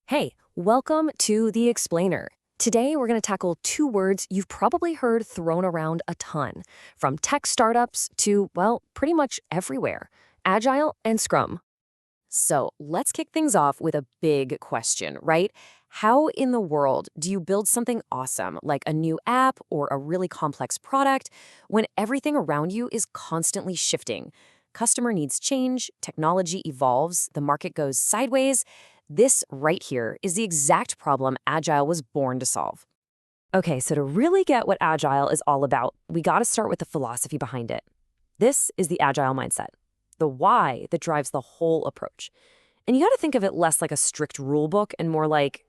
Hey, welcome to The Explainer. Today, we're going to tackle two words you've probably heard thrown around a ton, from tech startups to, well, pretty much everywhere: Agile and Scrum. So let's kick things off with a big question, right? How in the world do you build something awesome, like a new app or a really complex product, when everything around you is constantly shifting? Customer needs change, technology evolves, the market goes sideways. This right here is the exact problem Agile was born to solve. Okay, so to really get what Agile is all about, we got to start with the philosophy behind it. This is the Agile mindset, the why that drives the whole approach. And you got to think of it less like a strict rule book and more like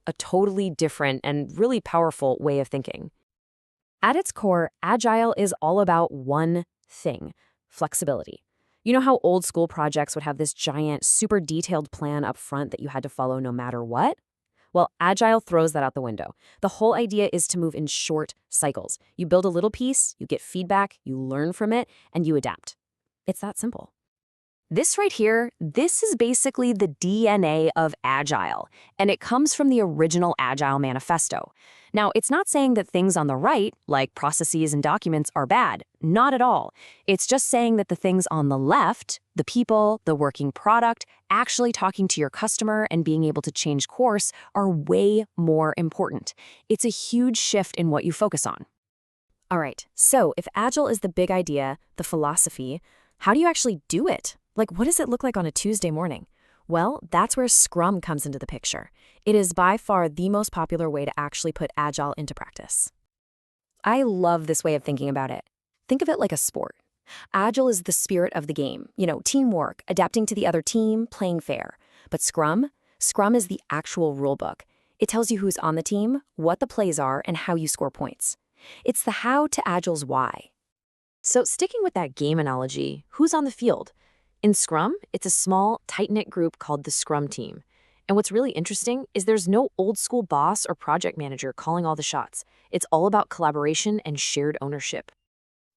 a totally different and really powerful way of thinking. At its core, Agile is all about one thing: flexibility. You know how old school projects would have this giant, super detailed plan up front that you had to follow no matter what? Well, Agile throws that out the window. The whole idea is to move in short cycles. You build a little piece, you get feedback, you learn from it, and you adapt. It's that simple. This right here, this is basically the DNA of Agile, and it comes from the original Agile Manifesto. Now, it's not saying that things on the right, like processes and documents, are bad. Not at all. It's just saying that the things on the left, the people, the working product, actually talking to your customer and being able to change course, are way more important. It's a huge shift in what you focus on. All right, so if Agile is the big idea, the philosophy, how do you actually do it? Like, what does it look like on a Tuesday morning? Well, that's where Scrum comes into the picture. It is by far the most popular way to actually put Agile into practice. I love this way of thinking about it. Think of it like a sport. Agile is the spirit of the game, teamwork, adapting to the other team, playing fair. But Scrum is the actual rule book. It tells you who's on the team, what the plays are, and how you score points. It's the how to Agile's why. So sticking with that game analogy, who's on the field? In Scrum, it's a small, tight-knit group called the Scrum team. And what's really interesting is there's no old-school boss or project manager calling all the shots. It's all about collaboration and shared ownership.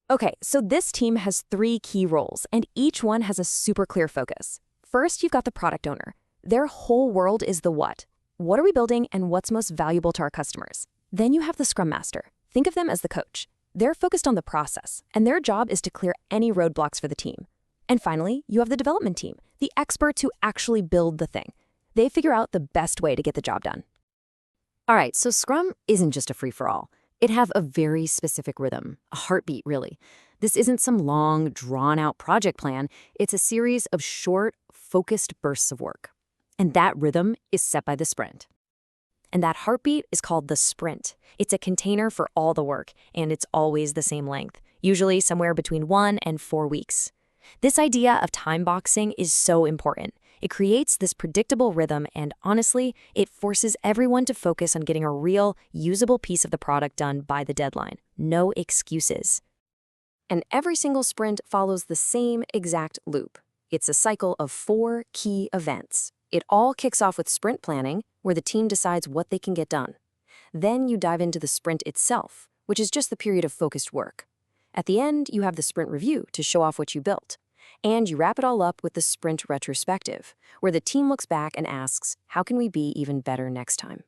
Okay, so this team has three key roles, and each one has a super clear focus. First, you've got the product owner. Their whole world is the what. What are we building and what's most valuable to our customers? Then you have the Scrum Master. Think of them as the coach. They're focused on the process, and their job is to clear any roadblocks for the team. And finally, you have the development team, the experts who actually build the thing. They figure out the best way to get the job done. All right, so Scrum isn't just a free-for-all. It has a very specific rhythm, a heartbeat, really. This isn't some long, drawn-out project plan. It's a series of short, focused bursts of work. And that rhythm is set by the sprint. And that heartbeat is called the sprint. It's a container for all the work, and it's always the same length, usually somewhere between 1 and 4 weeks. This idea of time boxing is so important. It creates this predictable rhythm, and honestly, it forces everyone to focus on getting a real, usable piece of the product done by the deadline. No excuses. And every single sprint follows the same exact loop. It's a cycle of 4 key events. It all kicks off with sprint planning, where the team decides what they can get done. Then you dive into the sprint itself, which is just the period of focused work. At the end, you have the sprint review to show off what you built. And you wrap it all up with the sprint retrospective, where the team looks back and asks, how can we be even better next time?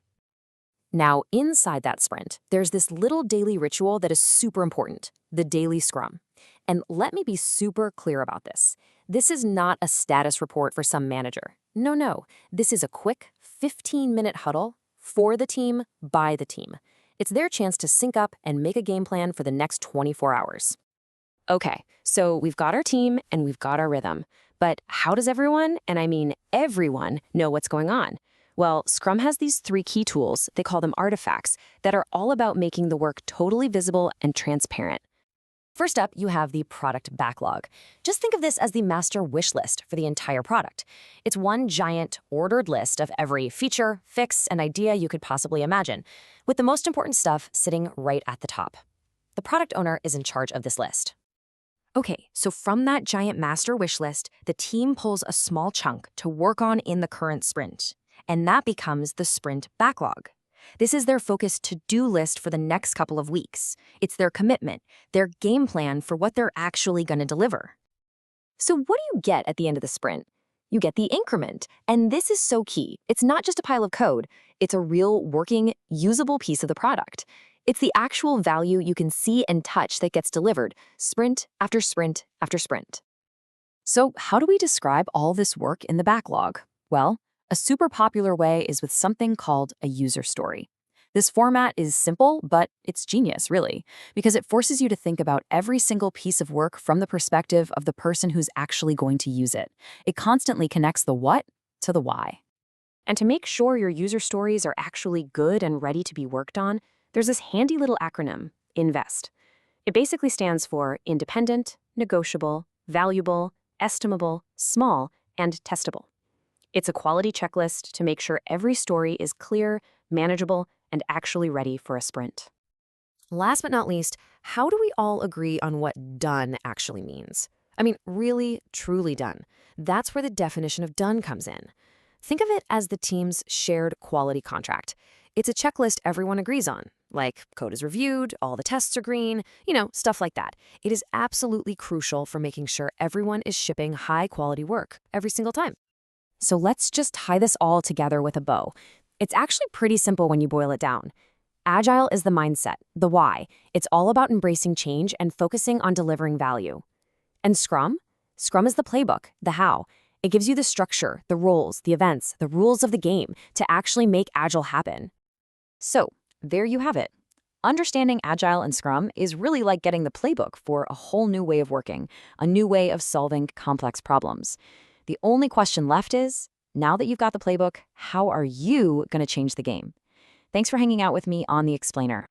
Now, inside that sprint, there's this little daily ritual that is super important: the daily scrum. And let me be super clear about this. This is not a status report for some manager. No. This is a quick 15-minute huddle for the team, by the team. It's their chance to sync up and make a game plan for the next 24 hours. Okay, so we've got our team and we've got our rhythm. But how does everyone, and I mean everyone, know what's going on? Well, Scrum has these 3 key tools, they call them artifacts, that are all about making the work totally visible and transparent. First up, you have the product backlog. Just think of this as the master wish list for the entire product. It's one giant, ordered list of every feature, fix, and idea you could possibly imagine, with the most important stuff sitting right at the top. The product owner is in charge of this list. Okay, so from that giant master wish list, the team pulls a small chunk to work on in the current sprint, and that becomes the sprint backlog. This is their focused to-do list for the next couple of weeks. It's their commitment, their game plan for what they're actually going to deliver. So what do you get at the end of the sprint? You get the increment. And this is so key. It's not just a pile of code. It's a real, working, usable piece of the product. It's the actual value you can see and touch that gets delivered, sprint after sprint after sprint. So how do we describe all this work in the backlog? Well, a super popular way is with something called a user story. This format is simple, but it's genius, really, because it forces you to think about every single piece of work from the perspective of the person who's actually going to use it. It constantly connects the what to the why. And to make sure your user stories are actually good and ready to be worked on, there's this handy little acronym, INVEST. It basically stands for independent, negotiable, valuable, estimable, small, and testable. It's a quality checklist to make sure every story is clear, manageable, and actually ready for a sprint. Last but not least, how do we all agree on what done actually means? I mean, really, truly done. That's where the definition of done comes in. Think of it as the team's shared quality contract. It's a checklist everyone agrees on, like code is reviewed, all the tests are green, stuff like that. It is absolutely crucial for making sure everyone is shipping high-quality work every single time. So let's just tie this all together with a bow. It's actually pretty simple when you boil it down. Agile is the mindset, the why. It's all about embracing change and focusing on delivering value. And Scrum? Scrum is the playbook, the how. It gives you the structure, the roles, the events, the rules of the game to actually make Agile happen. So, there you have it. Understanding Agile and Scrum is really like getting the playbook for a whole new way of working, a new way of solving complex problems. The only question left is, now that you've got the playbook, how are you going to change the game? Thanks for hanging out with me on The Explainer.